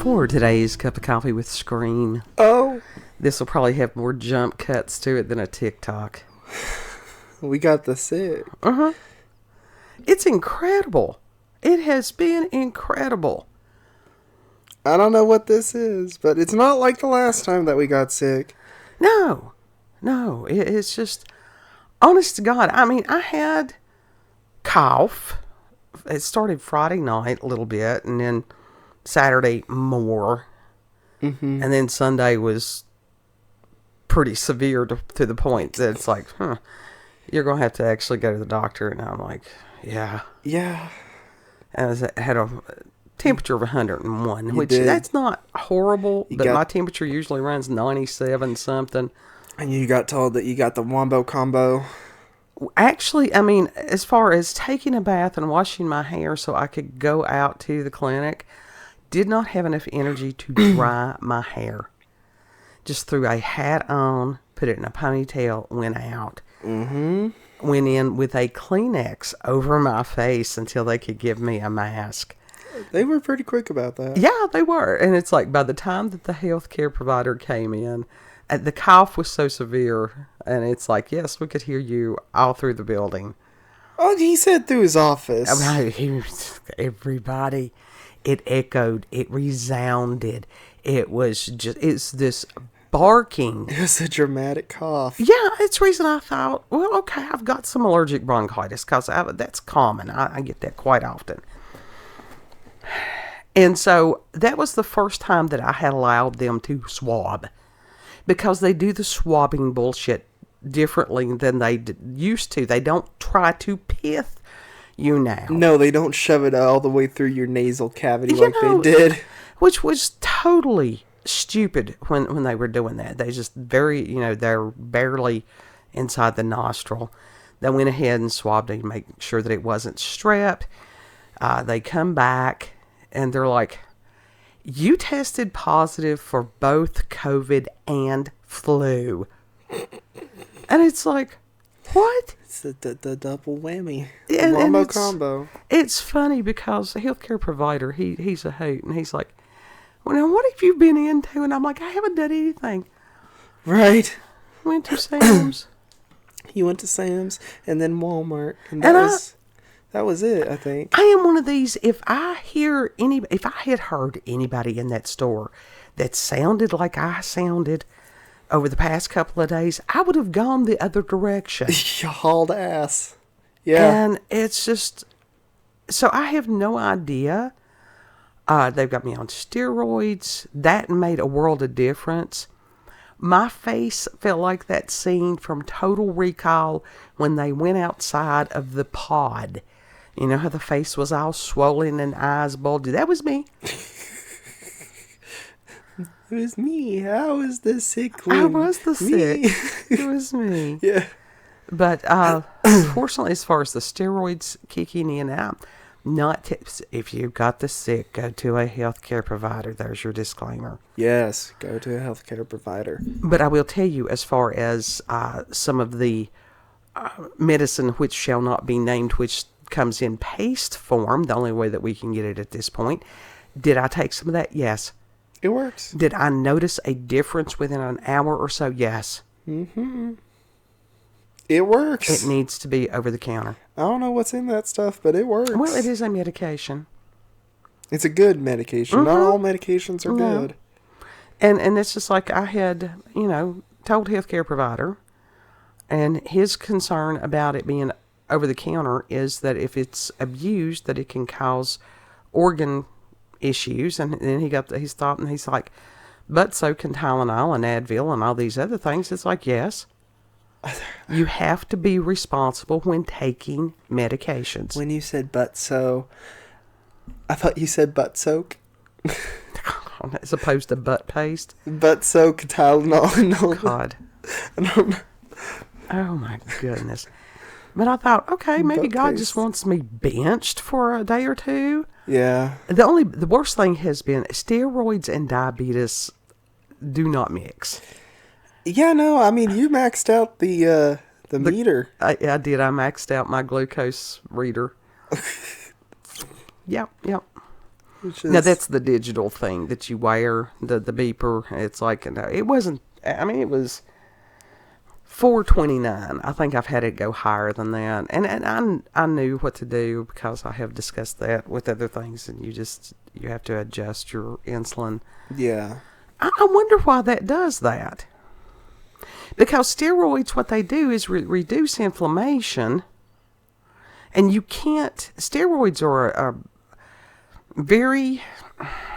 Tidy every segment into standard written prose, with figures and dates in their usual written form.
For today's cup of coffee with Scream, Oh, this will probably have more jump cuts to it than a TikTok. we got the sick. It's incredible. It has been incredible. I don't know what this is, but it's not like the last time that we got sick. No, it's just, honest to God, I mean, I had cough. It started Friday night a little bit, and then Saturday more. And then Sunday was pretty severe to the point that it's like, you're going to have to actually go to the doctor. And I'm like, yeah. Yeah. And I had a temperature of 101, You which did. that's not horrible, but got- my temperature usually runs 97 something. And you got told that you got the wombo combo. Actually, I mean, as far as taking a bath and washing my hair so I could go out to the clinic, did not have enough energy to dry my hair. Just threw a hat on, put it in a ponytail, went out. Went in with a Kleenex over my face until they could give me a mask. They were pretty quick about that. Yeah, they were. And it's like by the time that the healthcare provider came in, the cough was so severe. And it's like, yes, we could hear you all through the building. Oh, he said through his office. Everybody, it echoed, it resounded. It's this barking. It was a dramatic cough. Yeah, it's the reason I thought, well, okay, I've got some allergic bronchitis because that's common. I get that quite often. And so that was the first time that I had allowed them to swab, because they do the swabbing bullshit differently than they used to. They don't try to pith you now. No, they don't shove it all the way through your nasal cavity like know, they did. Which was totally stupid when they were doing that. They just they're barely inside the nostril. They went ahead and swabbed to make sure that it wasn't strep. They come back and they're like, you tested positive for both COVID and flu. And it's like, what? It's the double whammy. And Wombo it's, combo. It's funny because the healthcare provider, he's a hoot, and he's like, well, now what have you been into? And I'm like, I haven't done anything. Right. Went to Sam's. You went to Sam's and then Walmart. And that was it, I think. I am one of these, if I had heard anybody in that store that sounded like I sounded over the past couple of days, I would have gone the other direction. You hauled ass. Yeah. And it's just, so I have no idea. They've got me on steroids. That made a world of difference. My face felt like that scene from Total Recall when they went outside of the pod. You know how the face was all swollen and eyes bulgy? That was me. It was me. I was the sick I one. was the sick. It was me. Yeah. But fortunately, as far as the steroids kicking in and out, not tips. If you've got the sick, go to a healthcare provider. There's your disclaimer. Yes, go to a healthcare provider. But I will tell you, as far as some of the medicine which shall not be named, which comes in paste form, the only way that we can get it at this point, did I take some of that? Yes. It works. Did I notice a difference within an hour or so? Yes. It works. It needs to be over the counter. I don't know what's in that stuff, but it works. Well, it is a medication. It's a good medication. Not all medications are No. good. And it's just like I had, told healthcare provider, and his concern about it being over the counter is that if it's abused, that it can cause organ issues. And then he got his thought, and he's like, but so can Tylenol and Advil and all these other things. It's like, yes, you have to be responsible when taking medications. When you said butt so, I thought you said butt soak. As opposed to butt paste. Butt soak, Tylenol, and all that. God. I don't know. Oh my goodness. But I thought, okay, maybe Butt God paste. just wants me benched for a day or two. Yeah. The worst thing has been steroids and diabetes do not mix. Yeah, no, I mean, you maxed out the meter. I did. I maxed out my glucose reader. Yep. Which is... Now, that's the digital thing that you wear, the beeper. It's like, no, it wasn't, I mean, it was $4.29. I think I've had it go higher than that. And I knew what to do because I have discussed that with other things, and you have to adjust your insulin. Yeah. I wonder why that does that. Because steroids, what they do is reduce inflammation, and you can't, steroids are a very,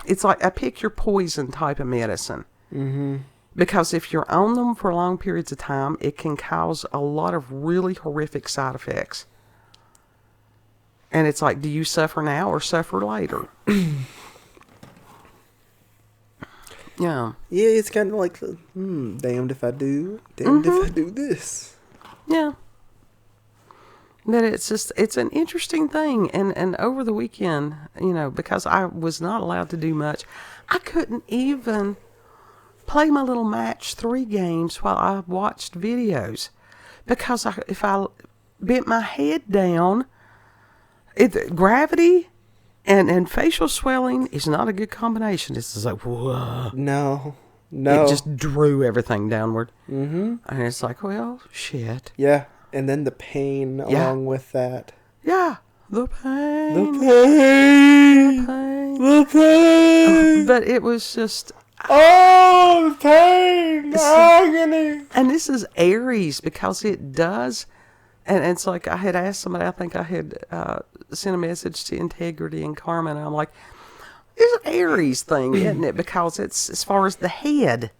it's like a pick your poison type of medicine. Mm-hmm. Because if you're on them for long periods of time, it can cause a lot of really horrific side effects. And it's like, do you suffer now or suffer later? Yeah. Yeah, it's kind of like the, damned if I do, damned if I do this. Yeah. But it's an interesting thing. And over the weekend, because I was not allowed to do much, I couldn't even play my little match 3 games while I watched videos. Because if I bent my head down, gravity and facial swelling is not a good combination. It's just like, whoa. No. It just drew everything downward. Mm-hmm. And it's like, well, shit. Yeah. And then the pain along with that. Yeah. The pain. The pain. The pain. The pain. But it was just... Oh, the pain. Agony. And this is Aries because it does... And it's like I had asked somebody, I think I had sent a message to Integrity and Carmen, and I'm like, it's an Aries thing, isn't it? Because it's as far as the head.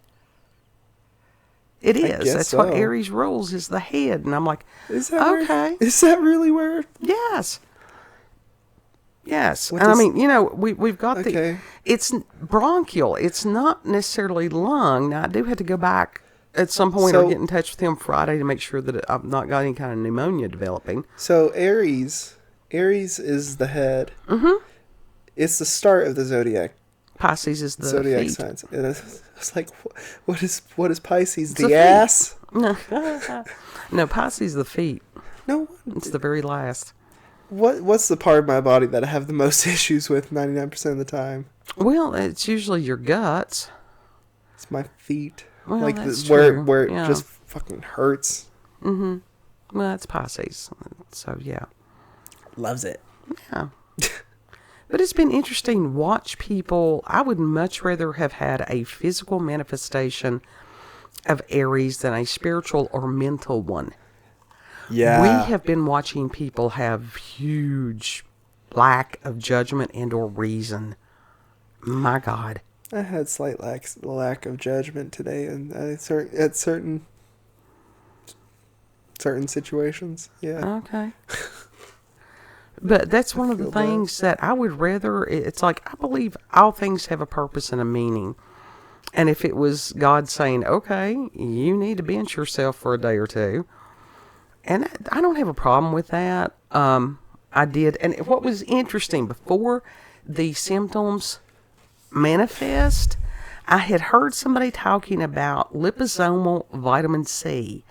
It is. That's so. what Aries rules is the head. And I'm like, is that okay. Is that really where? Yes. Yes. What and does... I mean, we've got it's bronchial. It's not necessarily lung. Now, I do have to go back at some point or get in touch with him Friday to make sure that I've not got any kind of pneumonia developing. So Aries is the head. Mm-hmm. It's the start of the zodiac. Pisces is the zodiac feet. signs. And it's like, what is Pisces? It's the ass? No, Pisces is the feet. No, it's the very last. What's the part of my body that I have the most issues with 99% of the time? Well, it's usually your guts. It's my feet. Well, like that's where it just fucking hurts. Mm-hmm. Well, that's Pisces. So, yeah. Loves it. Yeah. But it's been interesting to watch people. I would much rather have had a physical manifestation of Aries than a spiritual or mental one. Yeah. We have been watching people have huge lack of judgment and or reason. My God. I had slight lack of judgment today, and at certain situations. Yeah. Okay. But that's one of the things that I would rather. It's like I believe all things have a purpose and a meaning, and if it was God saying, "Okay, you need to bench yourself for a day or two," and I don't have a problem with that. I did, and what was interesting before the symptoms manifest, I had heard somebody talking about liposomal vitamin C.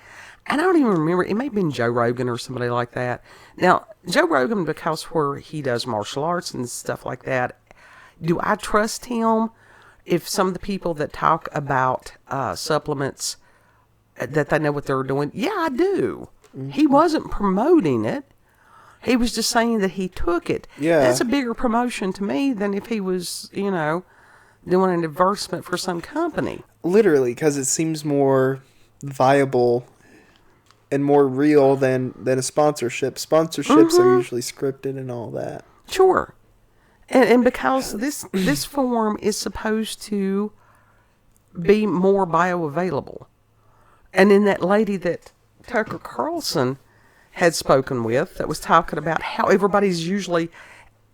And I don't even remember, it may have been Joe Rogan or somebody like that. Now, Joe Rogan, because where he does martial arts and stuff like that, do I trust him if some of the people that talk about supplements, that they know what they're doing? Yeah, I do. Mm-hmm. He wasn't promoting it. He was just saying that he took it. Yeah. That's a bigger promotion to me than if he was, doing an advertisement for some company. Literally, because it seems more viable and more real than a sponsorship. Sponsorships are usually scripted and all that. Sure. And because this form is supposed to be more bioavailable. And then that lady that Tucker Carlson had spoken with that was talking about how everybody's usually,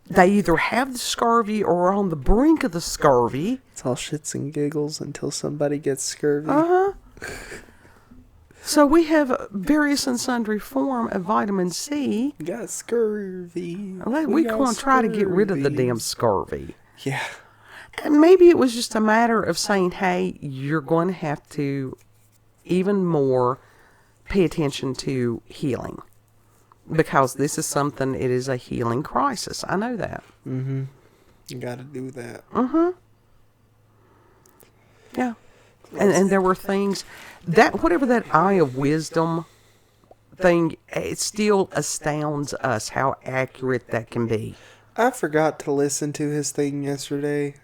they either have the scurvy or are on the brink of the scurvy. It's all shits and giggles until somebody gets scurvy. Uh-huh. So we have various and sundry form of vitamin C. We got scurvy. We're going to try to get rid of the damn scurvy. Yeah. And maybe it was just a matter of saying, hey, you're going to have to even more pay attention to healing. Because this is something, it is a healing crisis. I know that. Mm-hmm. You got to do that. Yeah. And there were things that whatever that eye of wisdom thing, it still astounds us how accurate that can be. I forgot to listen to his thing yesterday.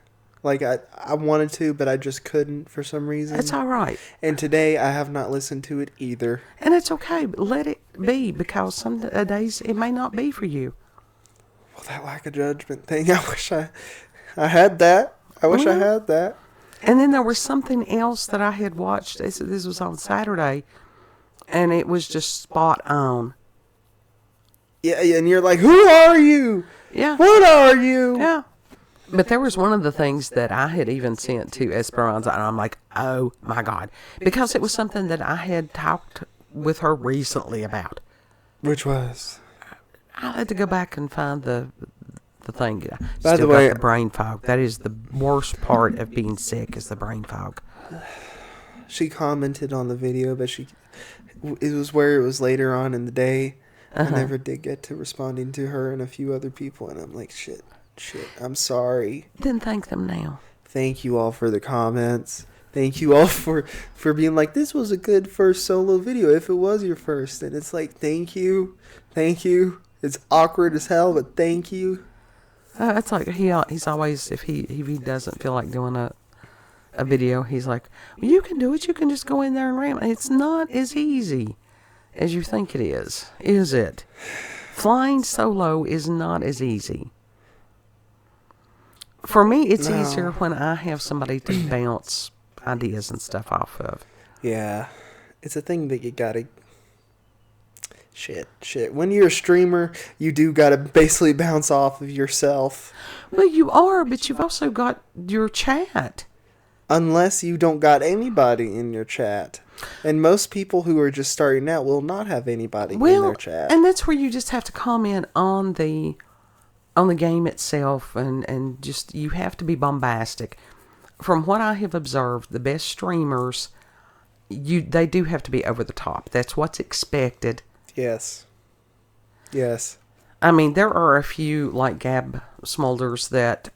Like, I wanted to, but I just couldn't for some reason. It's all right. And today, I have not listened to it either. And it's okay. But let it be, because some days it may not be for you. Well, that lack of judgment thing, I wish I had that. I wish I had that. And then there was something else that I had watched. This was on Saturday, and it was just spot on. Yeah, and you're like, who are you? Yeah. What are you? Yeah. But there was one of the things that I had even sent to Esperanza, and I'm like, oh my God. Because it was something that I had talked with her recently about. Which was? I had to go back and find the thing. By the way, got the brain fog. That is the worst part of being sick, is the brain fog. She commented on the video, but it was where it was later on in the day. I never did get to responding to her and a few other people, and I'm like, shit, I'm sorry. Then thank them now. Thank you all for the comments. Thank you all for being like, this was a good first solo video, if it was your first. And it's like, thank you. It's awkward as hell, but thank you. It's like he's always, if he doesn't feel like doing a video, he's like, well, you can do it. You can just go in there and ram. It's not as easy as you think it is it? Flying solo is not as easy. For me, it's easier when I have somebody to bounce ideas and stuff off of. Yeah. It's a thing that you gotta... Shit. When you're a streamer, you do gotta basically bounce off of yourself. Well, you are, but you've also got your chat. Unless you don't got anybody in your chat. And most people who are just starting out will not have anybody in their chat. And that's where you just have to comment on the game itself, and just, you have to be bombastic. From what I have observed, the best streamers, they do have to be over the top. That's what's expected. Yes. I mean, there are a few, like Gab Smulders, that...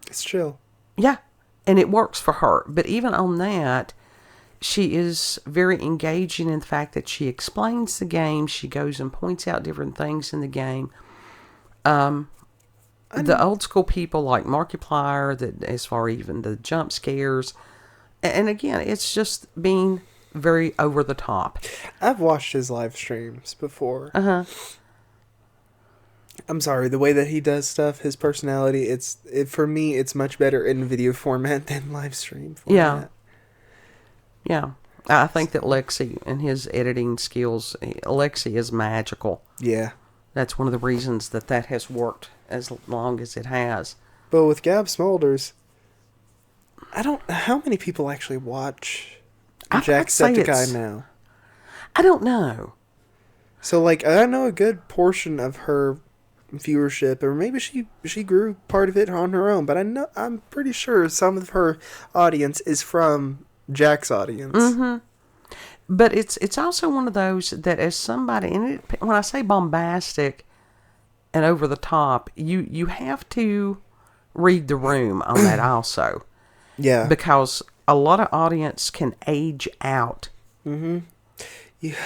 it's chill. Yeah, and it works for her. But even on that, she is very engaging in the fact that she explains the game. She goes and points out different things in the game. The old school people like Markiplier, that as far even the jump scares, and again, it's just being very over the top. I've watched his live streams before. I'm sorry, the way that he does stuff, his personality, for me, it's much better in video format than live stream format. Yeah. I think that Lexi and his editing skills, Lexi is magical. Yeah. That's one of the reasons that has worked as long as it has. But with Gab Smulders, how many people actually watch Jacksepticeye now? I don't know. So, like, I know a good portion of her viewership, or maybe she grew part of it on her own, but I'm pretty sure some of her audience is from Jack's audience. But it's also one of those that, as somebody, and when I say bombastic and over the top, you have to read the room on that also. Yeah. Because a lot of audience can age out. You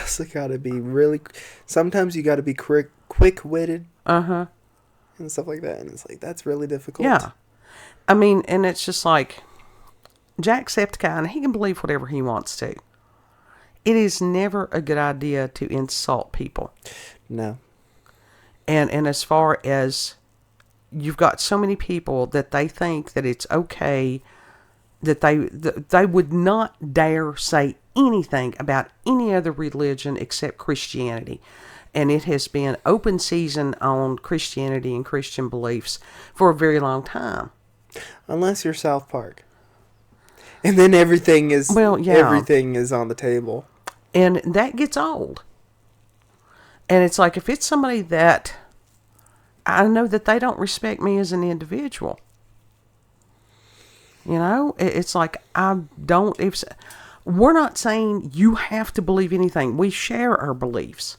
also gotta be sometimes you gotta be quick-witted. And stuff like that. And it's like, that's really difficult. Yeah. I mean, and it's just like, Jacksepticeye, and he can believe whatever he wants to. It is never a good idea to insult people. No. And as far as, you've got so many people that they think that it's okay, that they would not dare say anything about any other religion except Christianity. And it has been open season on Christianity and Christian beliefs for a very long time. Unless you're South Park. And then everything is everything is on the table. And that gets old. And it's like, if it's somebody that I know that they don't respect me as an individual. You know, it's like, we're not saying you have to believe anything. We share our beliefs.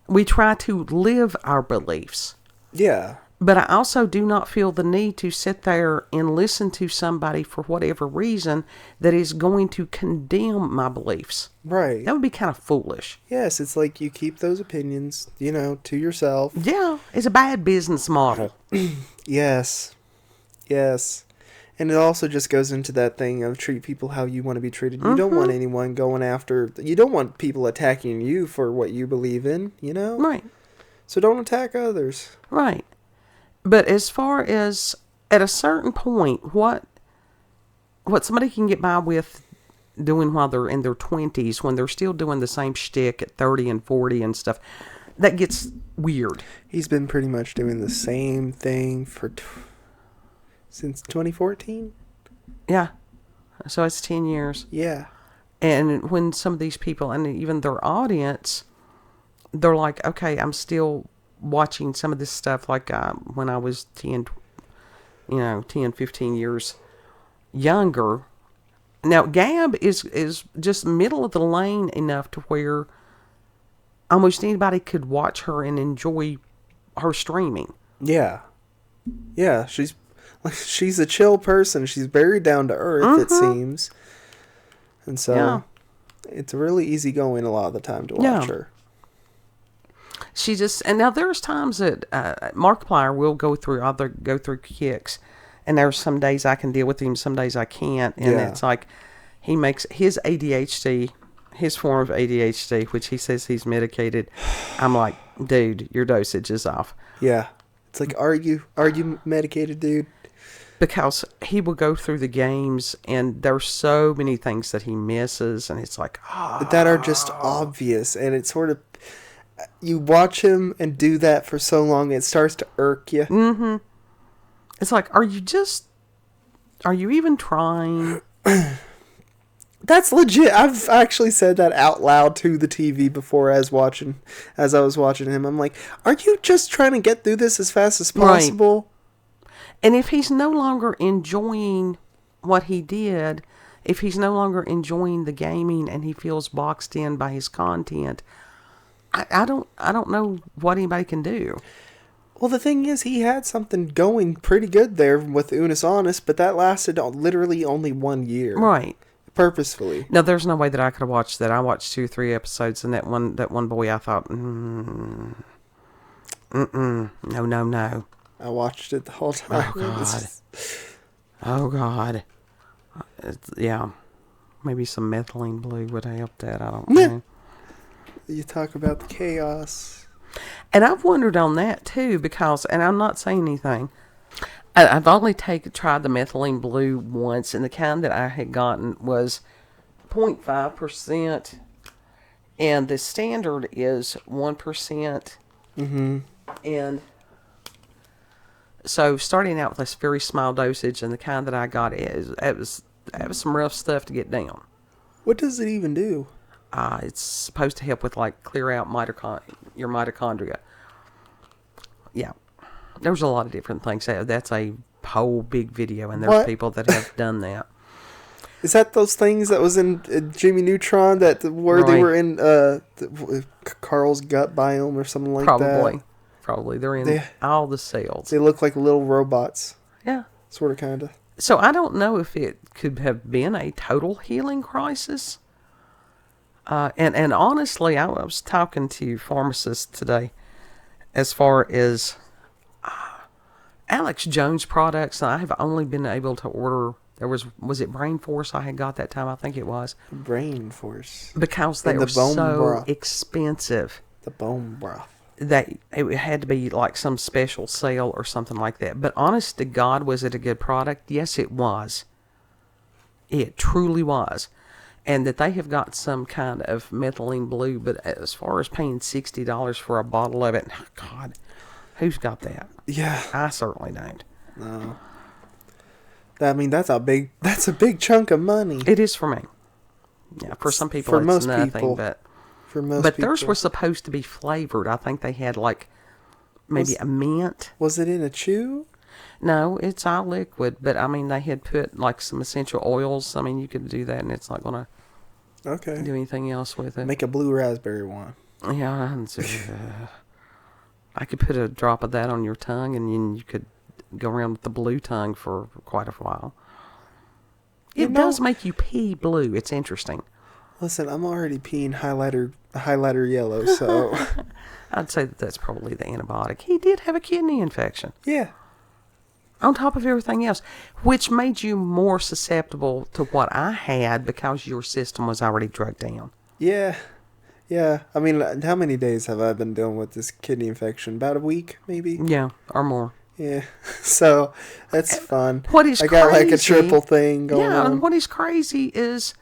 We try to live our beliefs. Yeah. But I also do not feel the need to sit there and listen to somebody for whatever reason that is going to condemn my beliefs. Right. That would be kind of foolish. Yes, it's like you keep those opinions, to yourself. Yeah, it's a bad business model. Yes. Yes. And it also just goes into that thing of treat people how you want to be treated. You don't want anyone going after... You don't want people attacking you for what you believe in, Right. So don't attack others. Right. But as far as at a certain point, what somebody can get by with doing while they're in their 20s, when they're still doing the same shtick at 30 and 40 and stuff, that gets weird. He's been pretty much doing the same thing since 2014. Yeah. So it's 10 years. Yeah. And when some of these people, and even their audience, they're like, okay, I'm still watching some of this stuff like when I was 10, 15 years younger. Now, Gab is just middle of the lane enough to where almost anybody could watch her and enjoy her streaming. Yeah. Yeah, she's a chill person. She's very down to earth, it seems. And so it's really easy going a lot of the time to watch her. She just, and now there's times that Markiplier will go through kicks, and there's some days I can deal with him, some days I can't, and it's like he makes his ADHD, his form of ADHD, which he says he's medicated. I'm like, dude, your dosage is off. Yeah, it's like, are you medicated, dude? Because he will go through the games, and there's so many things that he misses, and it's like, that are just obvious, and it's sort of. You watch him and do that for so long, it starts to irk you. Mm-hmm. It's like, are you even trying? That's legit. I've actually said that out loud to the TV before as I was watching him. I'm like, are you just trying to get through this as fast as possible? Right. And if he's no longer enjoying what he did, if he's no longer enjoying the gaming and he feels boxed in by his content, I don't know what anybody can do. Well, the thing is, he had something going pretty good there with Unis Honest, but that lasted literally only 1 year. Right. Purposefully. No, there's no way that I could have watched that. I watched 2 or 3 episodes, and that one boy, I thought, no. I watched it the whole time. Oh, God. Yeah. Maybe some methylene blue would help that. I don't know. You talk about the chaos. And I've wondered on that too, because, and I'm not saying anything, I've only tried the methylene blue once, and the kind that I had gotten was 0.5%, and the standard is 1%. Mm-hmm. And so starting out with this very small dosage, and the kind that I got it was some rough stuff to get down. What does it even do? It's supposed to help with, like, clear out your mitochondria. Yeah. There's a lot of different things. That's a whole big video, and there's people that have done that. Is that those things that was in Jimmy Neutron where they were in Carl's gut biome or something like that? Probably. They're in all the cells. They look like little robots. Yeah. Sort of, kind of. So I don't know if it could have been a total healing crisis. And honestly, I was talking to pharmacists today as far as Alex Jones products. I have only been able to order, was it Brain Force I had got that time? I think it was. Brain Force. Because they were so expensive. The bone broth. That it had to be like some special sale or something like that. But honest to God, was it a good product? Yes, it was. It truly was. And that they have got some kind of methylene blue, but as far as paying $60 for a bottle of it, God, who's got that? Yeah. I certainly don't. No. I mean, that's a big chunk of money. It is for me. Yeah, for some people it's most nothing, people. but for most but people. Theirs were supposed to be flavored. I think they had like maybe a mint. Was it in a chew? No, it's all liquid, but I mean they had put like some essential oils. I mean you could do that and it's not going to do anything else with it. Make a blue raspberry one. Yeah, I could put a drop of that on your tongue, and then you could go around with the blue tongue for quite a while. It does make you pee blue. It's interesting. Listen, I'm already peeing highlighter yellow, so... I'd say that's probably the antibiotic. He did have a kidney infection. Yeah. On top of everything else, which made you more susceptible to what I had because your system was already drugged down. Yeah. Yeah. I mean, how many days have I been dealing with this kidney infection? About a week, maybe? Yeah, or more. Yeah. So, that's fun. What is I crazy... got like a triple thing going on. Yeah, and what is crazy is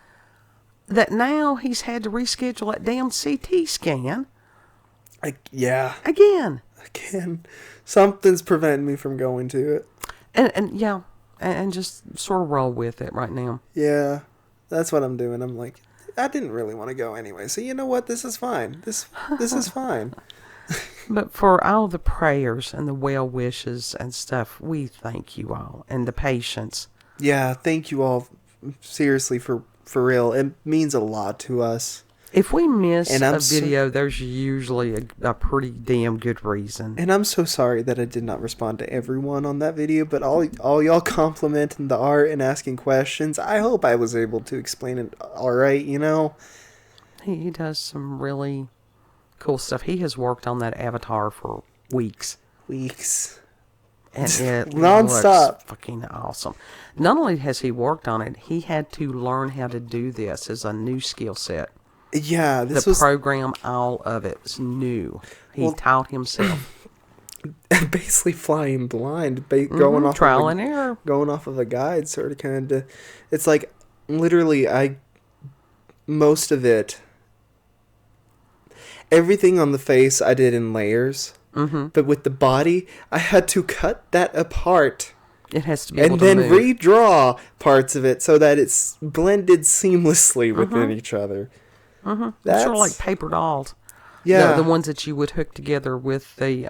that now he's had to reschedule that damn CT scan. Yeah. Again. Something's preventing me from going to it. And just sort of roll with it right now. Yeah, that's what I'm doing. I'm like, I didn't really want to go anyway. So you know what? This is fine. This is fine. But for all the prayers and the well wishes and stuff, we thank you all and the patience. Yeah, thank you all. Seriously, for real. It means a lot to us. If we miss a video, there's usually a pretty damn good reason. And I'm so sorry that I did not respond to everyone on that video, but all y'all complimenting the art and asking questions. I hope I was able to explain it all right, you know? He does some really cool stuff. He has worked on that avatar for weeks. And it non-stop. looks fucking awesome. Not only has he worked on it, he had to learn how to do this as a new skill set. Yeah, the program, all of it was new. He taught himself. Basically flying blind, going off trial and error, going off of a guide, sort of kind of. It's like literally, most of it, everything on the face I did in layers, but with the body, I had to cut that apart. It has to be able to move. And then move. redraw parts of it so that it's blended seamlessly within each other. That's sort of like paper dolls. Yeah. The ones that you would hook together with the,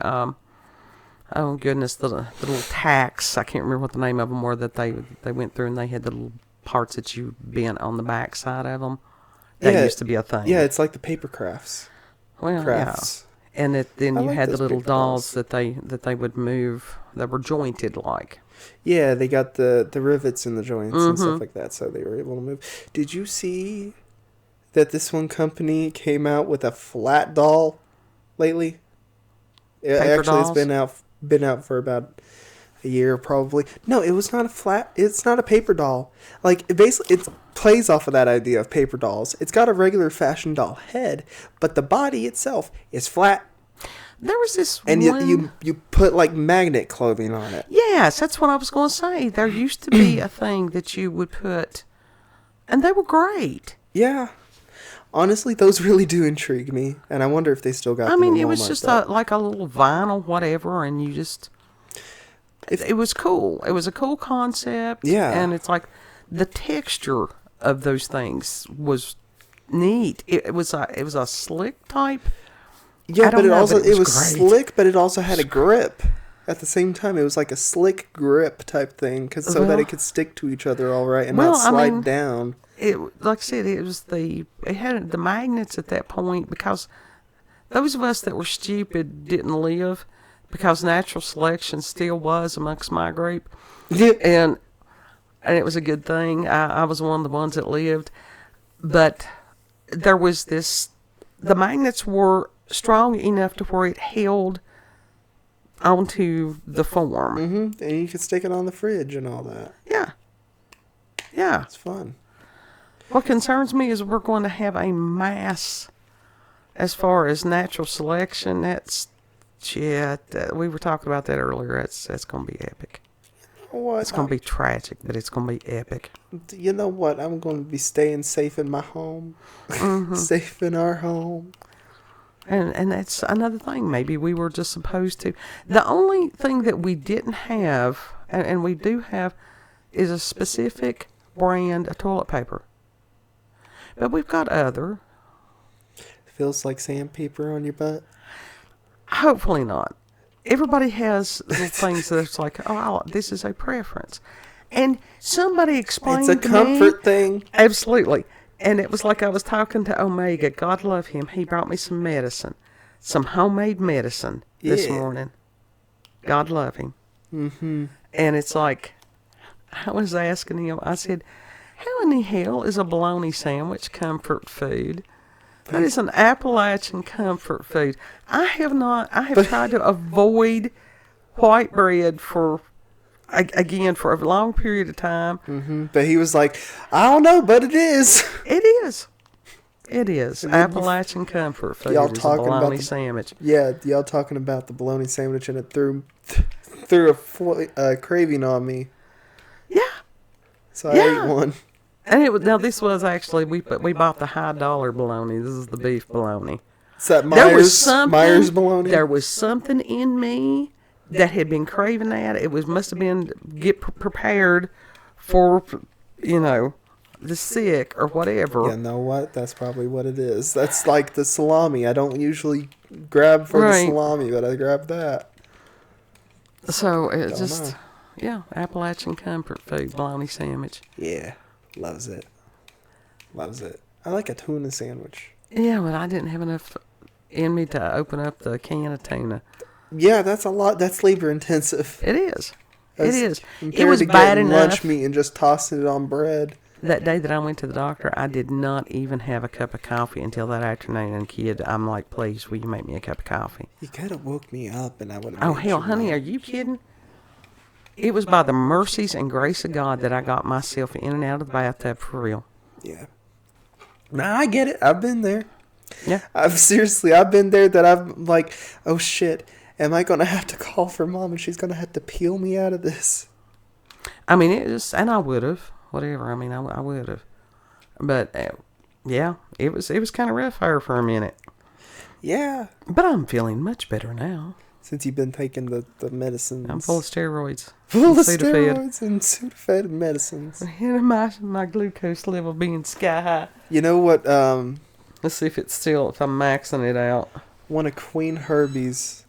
oh goodness, the little tacks. I can't remember what the name of them were that they went through, and they had the little parts that you bent on the back side of them. That used to be a thing. Yeah, it's like the paper crafts. Well, crafts. Yeah. And then you had the little dolls that they would move that were jointed like. Yeah, they got the rivets in the joints and stuff like that, so they were able to move. Did you see that this one company came out with a flat doll lately? Dolls? It's been out for about a year probably. No, it was not a flat. It's not a paper doll. Like it plays off of that idea of paper dolls. It's got a regular fashion doll head, but the body itself is flat. There was this and you put like magnet clothing on it. Yes, that's what I was going to say. There used to be a thing that you would put, and they were great. Yeah. Honestly, those really do intrigue me, and I wonder if they still got them in Walmart. It was just like a little vinyl, whatever, and you just... It was cool. It was a cool concept. Yeah. And it's like the texture of those things was neat. It was a slick type. Yeah, but it was slick, but it also had a grip at the same time. It was like a slick grip type thing, so that it could stick to each other all right and not slide down. Like I said, it had the magnets at that point, because those of us that were stupid didn't live, because natural selection still was amongst my group. Yeah. And it was a good thing. I was one of the ones that lived. But there was the magnets were strong enough to where it held onto the form. Mm-hmm. And you could stick it on the fridge and all that. Yeah. Yeah. It's fun. What concerns me is we're going to have a mass as far as natural selection. We were talking about that earlier. That's going to be epic. What? It's going to be tragic, but it's going to be epic. You know what? I'm going to be staying safe in my home. Safe in our home. And that's another thing. Maybe we were just supposed to. The only thing that we didn't have, and we do have, is a specific brand of toilet paper. But we've got other. Feels like sandpaper on your butt? Hopefully not. Everybody has little things that's like, this is a preference. And somebody explained to me. It's a comfort thing. Absolutely. And it was like I was talking to Omega. God love him. He brought me some medicine. some homemade medicine this morning. God love him. Mm-hmm. And it's like, I was asking him, I said, how in the hell is a bologna sandwich comfort food? That is an Appalachian comfort food. I have tried to avoid white bread for a long period of time. Mm-hmm. But he was like, I don't know, but it is. It is. It is. Appalachian comfort food y'all is a talking about bologna the- sandwich. Yeah, y'all talking about the bologna sandwich, and it threw a craving on me. Yeah. So I ate one. And this was actually, we bought the high dollar bologna. This is the beef bologna. Is that Myers bologna? There was something in me that had been craving that. It must have been prepared for, the sick or whatever. You know what? That's probably what it is. That's like the salami. I don't usually grab for the salami, but I grabbed that. So it's just, Appalachian comfort food, bologna sandwich. Yeah, loves it. Loves it. I like a tuna sandwich. Yeah, but I didn't have enough in me to open up the can of tuna. Yeah, that's a lot. That's labor intensive. It is. It is. It was was bad enough. Lunch meat and just tossing it on bread. That day that I went to the doctor, I did not even have a cup of coffee until that afternoon. And kid, I'm like, please, will you make me a cup of coffee? You could have woke me up and I would have. Oh, hell, honey, are you kidding? It was by the mercies and grace of God that I got myself in and out of the bathtub for real. Yeah. Nah, I get it. I've been there. Yeah. I've been there that I'm like, oh shit, am I going to have to call for mom and she's going to have to peel me out of this? I mean, and I would have. Whatever. I mean, I would have. But, it was kind of rough for a minute. Yeah. But I'm feeling much better now. Since you've been taking the medicines. I'm full of steroids. Full of steroids and Sudafed medicines. And my glucose level being sky high. You know what? Let's see if I'm maxing it out. One of Queen Herbie's.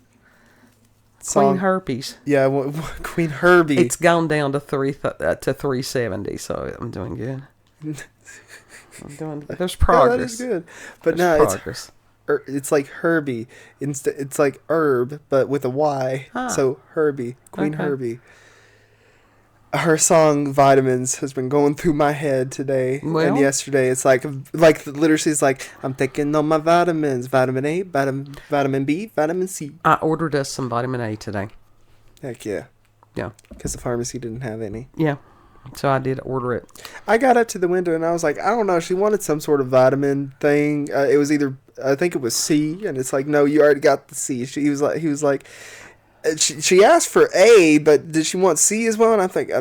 Queen Herpes. Yeah, Queen Herbie. It's gone down to 370, so I'm doing good. There's progress. That is good. But there's progress. It's like Herbie. It's like herb, but with a Y. Huh. So Herbie, Queen Herbie. Her song "Vitamins" has been going through my head today and yesterday. It's like literally, it's like I'm taking all my vitamins: vitamin A, vitamin B, vitamin C. I ordered us some vitamin A today. Heck yeah. Yeah. Because the pharmacy didn't have any. Yeah. So I did order it. I got up to the window and I was like, I don't know. She wanted some sort of vitamin thing. It was I think it was C, and it's like, no, you already got the C. He was like, she asked for A, but did she want C as well? And I think,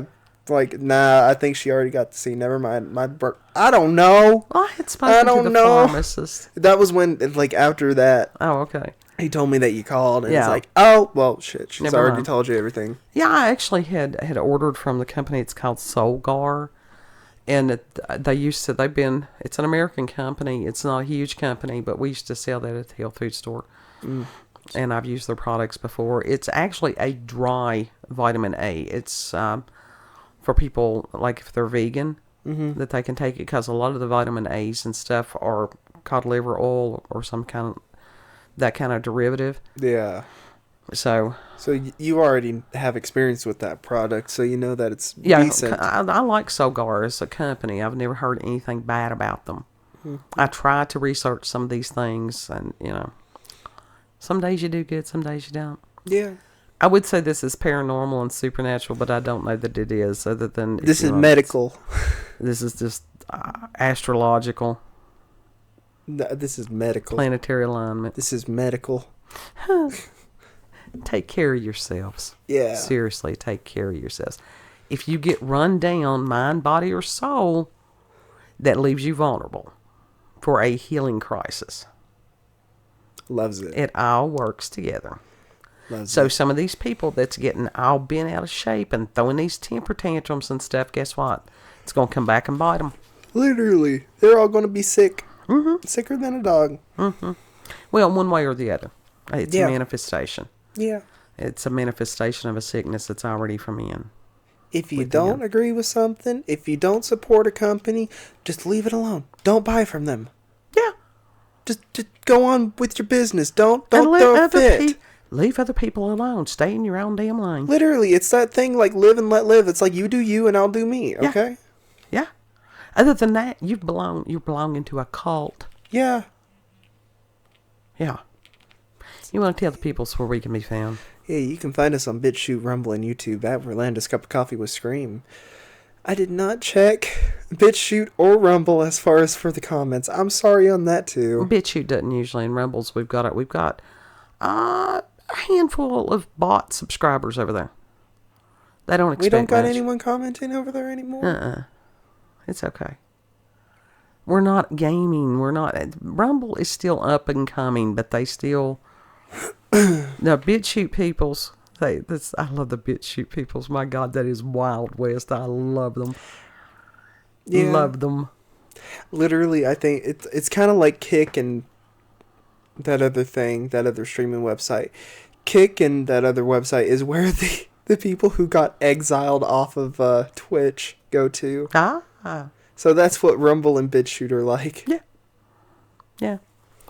nah, I think she already got the C. Never mind. I don't know. Well, I had spoken to the pharmacist. That was when, after that. Oh, okay. He told me that you called, and it's like, oh, well, shit. She's Never already mind. told you everything. Yeah, I actually had ordered from the company. It's called Solgar. And it's an American company. It's not a huge company, but we used to sell that at the health food store. Mm. And I've used their products before. It's actually a dry vitamin A. It's for people, like if they're vegan, that they can take it, because a lot of the vitamin A's and stuff are cod liver oil or that kind of derivative. Yeah. So you already have experience with that product, so you know that it's decent. I like Solgar as a company. I've never heard anything bad about them. I try to research some of these things, and some days you do good, some days you don't. Yeah. I would say this is paranormal and supernatural, but I don't know that it is, other than... This is medical. This is just astrological. No, this is medical. Planetary alignment. This is medical. Take care of yourselves. Yeah. Seriously, take care of yourselves. If you get run down, mind, body, or soul, that leaves you vulnerable for a healing crisis. Loves it. It all works together. Loves it. Some of these people that's getting all bent out of shape and throwing these temper tantrums and stuff, guess what? It's going to come back and bite them. Literally. They're all going to be sick. Mm-hmm. Sicker than a dog. Mm-hmm. Well, one way or the other. It's a manifestation. Yeah. It's a manifestation of a sickness that's already from in. If you don't agree with something, if you don't support a company, just leave it alone. Don't buy from them. Yeah. Just go on with your business. Don't And throw a fit. leave other people alone. Stay in your own damn lane. Literally, it's that thing like live and let live. It's like you do you and I'll do me. Okay. Yeah. Other than that, you belong into a cult. Yeah. Yeah. You want to tell the people where we can be found? Yeah, you can find us on BitChute, Rumble, and YouTube at Orlando's Cup of Coffee with Scream. I did not check BitChute or Rumble as far as for the comments. I'm sorry on that too. BitChute doesn't usually. In Rumbles, we've got a handful of bot subscribers over there. They don't expect We don't got much. anyone commenting over there anymore? It's okay. We're not gaming. Rumble is still up and coming, but they still... The BitChute peoples... I love the BitChute peoples. My God, that is Wild West. I love them. Yeah. Love them. Literally, I think it's kind of like Kick and that other thing, that other streaming website. Kick and that other website is where the people who got exiled off of Twitch go to. So that's what Rumble and BitChute are like. Yeah. Yeah.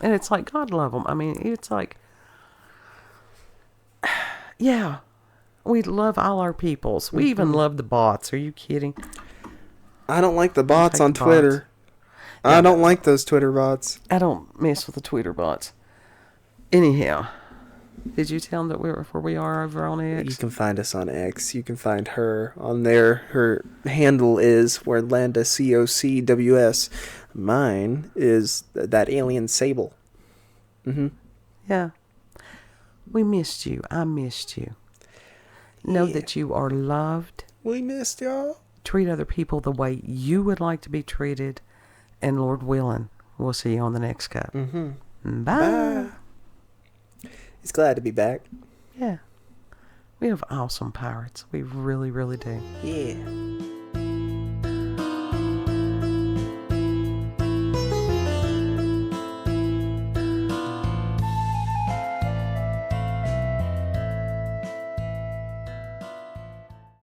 And it's like, God love them. I mean, it's like... Yeah. We love all our peoples. We even love the bots. Are you kidding? I don't like the bots on the Twitter. bots. I don't like those Twitter bots. I don't mess with the Twitter bots. Anyhow, did you tell them that where we are over on X? You can find us on X. You can find her on there. Her handle is Orlando COCWS. Mine is that alien Sable. Yeah. We missed you. I missed you. Know that you are loved. We missed y'all. Treat other people the way you would like to be treated. And Lord willing, we'll see you on the next cup. Bye. He's glad to be back. Yeah. We have awesome pirates. We really, really do. Yeah.